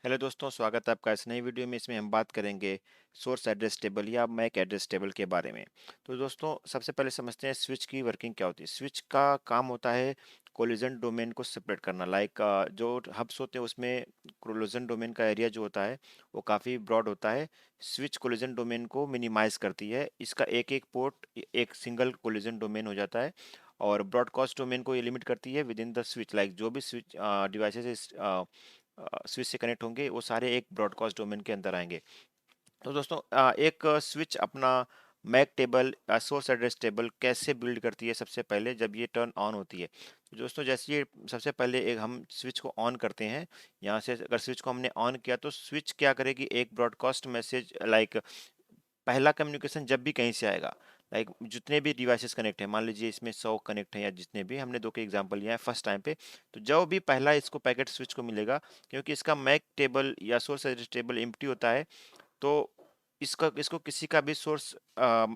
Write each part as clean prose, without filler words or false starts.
Hello दोस्तों, स्वागत है आपका इस नई वीडियो में। इसमें हम बात करेंगे सोर्स एड्रेस टेबल या मैक एड्रेस टेबल के बारे में। तो दोस्तों, सबसे पहले समझते हैं स्विच की वर्किंग क्या होती है। स्विच का काम होता है कोलिजन डोमेन को सेपरेट करना। जो हब्स होते हैं उसमें कोलिजन डोमेन का एरिया जो होता है वो काफ़ी ब्रॉड होता है। स्विच कोलिजन डोमेन को मिनिमाइज करती है। इसका एक एक पोर्ट एक सिंगल कोलिजन डोमेन हो जाता है और ब्रॉडकास्ट डोमेन को ये लिमिट करती है विद इन द स्विच। जो भी स्विच डिवाइसेस स्विच से कनेक्ट होंगे वो सारे एक ब्रॉडकास्ट डोमेन के अंदर आएंगे। तो दोस्तों, एक स्विच अपना MAC table source address table कैसे बिल्ड करती है। सबसे पहले जब ये टर्न ऑन होती है तो दोस्तों, जैसे ये सबसे पहले एक हम स्विच को ऑन करते हैं। यहाँ से अगर स्विच को हमने ऑन किया तो स्विच क्या करेगी, एक ब्रॉडकास्ट मैसेज पहला कम्युनिकेशन जब भी कहीं से आएगा, जितने भी डिवाइसेस कनेक्ट है, मान लीजिए इसमें 100 कनेक्ट है या जितने भी, हमने दो के एग्जांपल लिया है फर्स्ट टाइम पे। तो जो भी पहला इसको पैकेट स्विच को मिलेगा, क्योंकि इसका मैक टेबल या सोर्स एड्रेस टेबल एम्प्टी होता है, तो इसका इसको किसी का भी सोर्स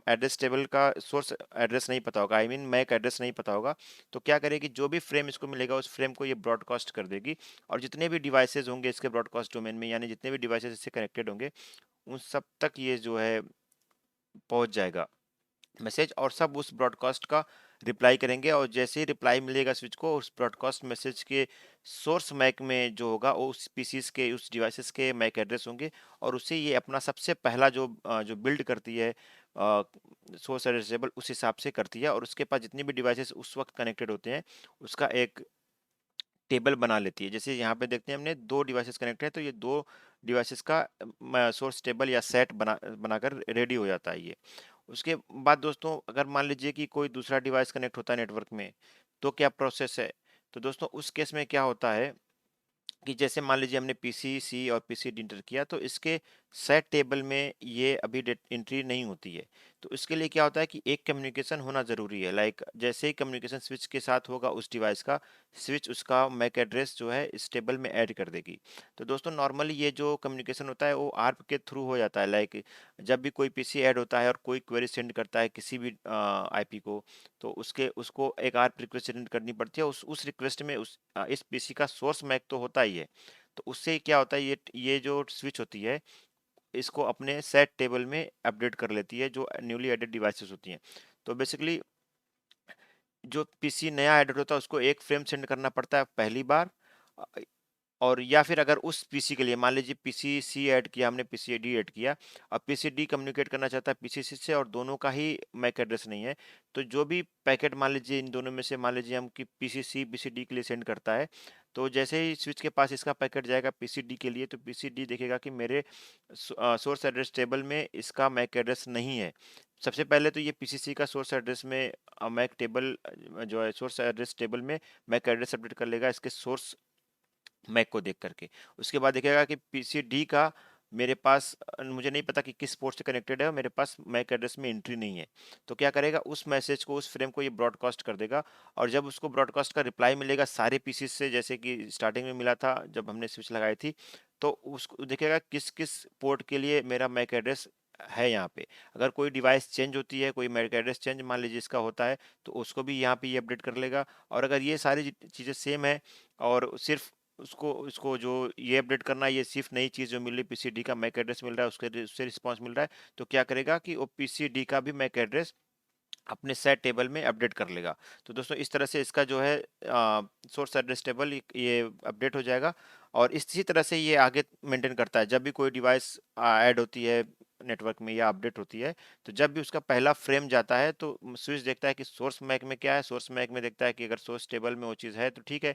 एड्रेस टेबल का सोर्स एड्रेस नहीं पता होगा, आई मीन मैक एड्रेस नहीं पता होगा। तो क्या करेगी, जो भी फ्रेम इसको मिलेगा उस फ्रेम को ये ब्रॉडकास्ट कर देगी और जितने भी डिवाइसेस होंगे इसके ब्रॉडकास्ट डोमेन में, यानी जितने भी डिवाइसेस इससे कनेक्टेड होंगे उन सब तक ये जो है पहुंच जाएगा मैसेज, और सब उस ब्रॉडकास्ट का रिप्लाई करेंगे। और जैसे ही रिप्लाई मिलेगा स्विच को, उस ब्रॉडकास्ट मैसेज के सोर्स मैक में जो होगा वो उस पीसीस के, उस डिवाइसेस के मैक एड्रेस होंगे, और उससे ये अपना सबसे पहला जो बिल्ड करती है सोर्स एड्रेस टेबल, उस हिसाब से करती है। और उसके पास जितने भी डिवाइसेस उस वक्त कनेक्टेड होते हैं उसका एक टेबल बना लेती है। जैसे यहाँ पे देखते हैं हमने दो डिवाइसेस कनेक्ट है, तो ये दो डिवाइसेस का सोर्स टेबल या सेट बनाकर रेडी हो जाता है ये। उसके बाद दोस्तों, अगर मान लीजिए कि कोई दूसरा डिवाइस कनेक्ट होता है नेटवर्क में, तो क्या प्रोसेस है। तो दोस्तों, उस केस में क्या होता है कि जैसे मान लीजिए हमने पीसी सी और पीसी डी इंटर किया, तो इसके सेट टेबल में ये अभी एंट्री नहीं होती है। तो इसके लिए क्या होता है कि एक कम्युनिकेशन होना ज़रूरी है। जैसे ही कम्युनिकेशन स्विच के साथ होगा उस डिवाइस का, स्विच उसका मैक एड्रेस जो है इस टेबल में ऐड कर देगी। तो दोस्तों, नॉर्मली ये जो कम्युनिकेशन होता है वो आर्प के थ्रू हो जाता है। जब भी कोई पीसी ऐड होता है और कोई क्वेरी सेंड करता है किसी भी आईपी को, तो उसके उसको एक आर्प रिक्वेस्ट सेंड करनी पड़ती है। उस रिक्वेस्ट में इस पीसी का सोर्स मैक तो होता ही है। तो उससे क्या होता है, ये जो स्विच होती है इसको अपने सेट टेबल में अपडेट कर लेती है जो न्यूली एडेड डिवाइसेस होती हैं। तो बेसिकली जो पीसी नया एडेड होता है उसको एक फ्रेम सेंड करना पड़ता है पहली बार। अ, और या फिर अगर उस पीसी के लिए मान लीजिए पीसी सी ऐड किया हमने, पीसी डी ऐड किया, और पीसी डी कम्युनिकेट करना चाहता है पीसी सी से, और दोनों का ही मैक एड्रेस नहीं है, तो जो भी पैकेट मान लीजिए इन दोनों में से, मान लीजिए हम कि पीसी सी पीसी डी के लिए सेंड करता है, तो जैसे ही स्विच के पास इसका पैकेट जाएगा पीसी डी के लिए, तो पीसी डी देखेगा कि मेरे सोर्स एड्रेस टेबल में इसका मैक एड्रेस नहीं है। सबसे पहले तो ये पीसीसी का सोर्स एड्रेस में मैक टेबल जो है सोर्स एड्रेस टेबल में मैक एड्रेस अपडेट कर लेगा इसके सोर्स मैक को देख करके। उसके बाद देखेगा कि पीसी डी का मेरे पास मुझे नहीं पता कि किस पोर्ट से कनेक्टेड है और मेरे पास मैक एड्रेस में एंट्री नहीं है। तो क्या करेगा, उस मैसेज को, उस फ्रेम को ये ब्रॉडकास्ट कर देगा। और जब उसको ब्रॉडकास्ट का रिप्लाई मिलेगा सारे पीसी से, जैसे कि स्टार्टिंग में मिला था जब हमने स्विच लगाई थी, तो उसको देखेगा किस किस पोर्ट के लिए मेरा मैक एड्रेस है यहाँ पे। अगर कोई डिवाइस चेंज होती है, कोई मैक एड्रेस चेंज मान लीजिए इसका होता है, तो उसको भी यहाँ पे ये अपडेट कर लेगा। और अगर ये सारी चीज़ें सेम है और सिर्फ उसको उसको जो ये अपडेट करना है, ये सिर्फ नई चीज़ जो मिल रही पीसीडी का मैक एड्रेस मिल रहा है, उससे रिस्पांस मिल रहा है, तो क्या करेगा कि वो पीसीडी का भी मैक एड्रेस अपने सेट टेबल में अपडेट कर लेगा। तो दोस्तों, इस तरह से इसका जो है सोर्स एड्रेस टेबल ये अपडेट हो जाएगा। और इसी तरह से ये आगे मेंटेन करता है। जब भी कोई डिवाइस ऐड होती है नेटवर्क में या अपडेट होती है, तो जब भी उसका पहला फ्रेम जाता है तो स्विच देखता है कि सोर्स मैक में क्या है। सोर्स मैक में देखता है कि अगर सोर्स टेबल में वो चीज़ है तो ठीक है,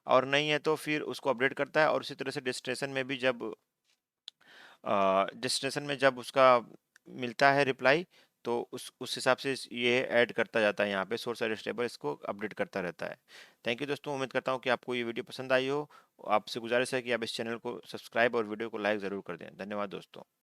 और नहीं है तो फिर उसको अपडेट करता है। और उसी तरह से डेस्टिनेशन में भी जब डेस्टिनेशन में जब उसका मिलता है रिप्लाई, तो उस हिसाब से ये ऐड करता जाता है, यहाँ पे सोर्स एड्रेस टेबल इसको अपडेट करता रहता है। थैंक यू दोस्तों, उम्मीद करता हूँ कि आपको ये वीडियो पसंद आई हो। आपसे गुजारिश है कि आप इस चैनल को सब्सक्राइब और वीडियो को लाइक ज़रूर कर दें। धन्यवाद दोस्तों।